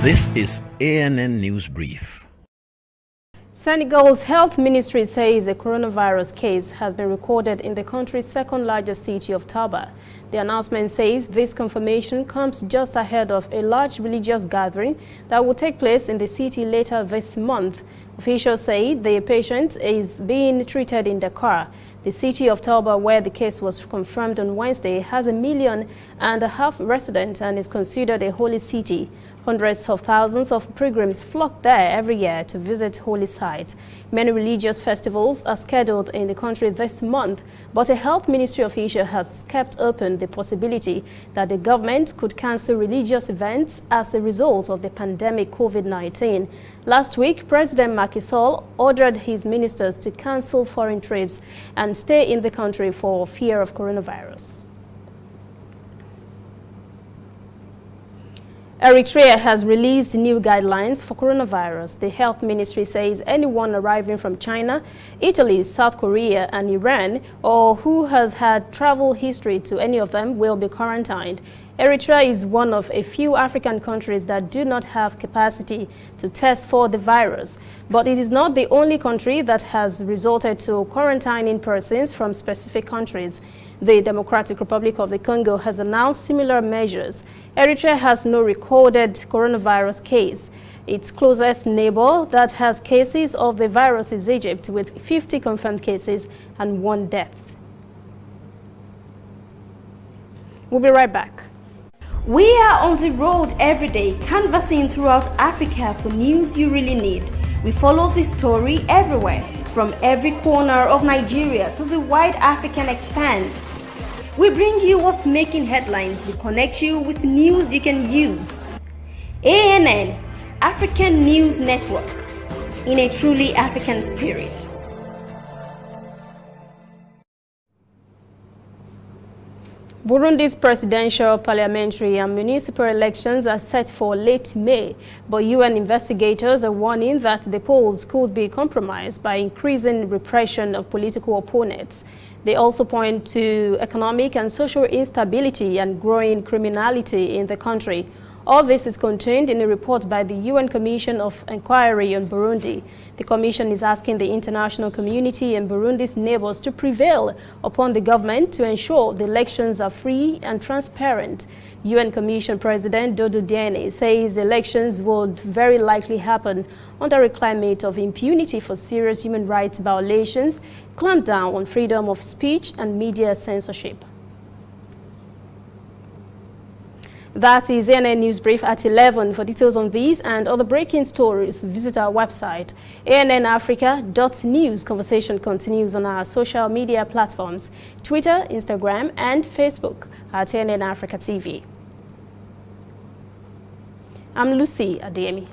This is ANN News Brief. Senegal's health ministry says a coronavirus case has been recorded in the country's second largest city of Taba. The announcement says this confirmation comes just ahead of a large religious gathering that will take place in the city later this month. Officials say the patient is being treated in Dakar. The city of Taba, where the case was confirmed on Wednesday, has 1.5 million residents and is considered a holy city. Hundreds of thousands of pilgrims flock there every year to visit holy sites. Many religious festivals are scheduled in the country this month, but a health ministry official has kept open the possibility that the government could cancel religious events as a result of the pandemic COVID-19. Last week, President Macky Sall ordered his ministers to cancel foreign trips and stay in the country for fear of coronavirus. Eritrea has released new guidelines for coronavirus. The health ministry says anyone arriving from China, Italy, South Korea and Iran, or who has had travel history to any of them, will be quarantined. Eritrea is one of a few African countries that do not have capacity to test for the virus. But it is not the only country that has resorted to quarantining persons from specific countries. The Democratic Republic of the Congo has announced similar measures. Eritrea has no recorded coronavirus case. Its closest neighbor that has cases of the virus is Egypt, with 50 confirmed cases and 1 death. We'll be right back. We are on the road every day, canvassing throughout Africa for news you really need. We follow this story everywhere, from every corner of Nigeria to the wide African expanse. We bring you what's making headlines. We connect you with news you can use. ANN, African News Network, in a truly African spirit. Burundi's presidential, parliamentary and municipal elections are set for late May, but UN investigators are warning that the polls could be compromised by increasing repression of political opponents. They also point to economic and social instability and growing criminality in the country. All this is contained in a report by the UN Commission of Inquiry on Burundi. The commission is asking the international community and Burundi's neighbors to prevail upon the government to ensure the elections are free and transparent. UN Commission President Dodo Diene says elections would very likely happen under a climate of impunity for serious human rights violations, clampdown on freedom of speech and media censorship. That is ANN News Brief at 11. For details on these and other breaking stories, visit our website, annafrica.news. Conversation continues on our social media platforms, Twitter, Instagram, and Facebook at ANN Africa TV. I'm Lucy Ademi.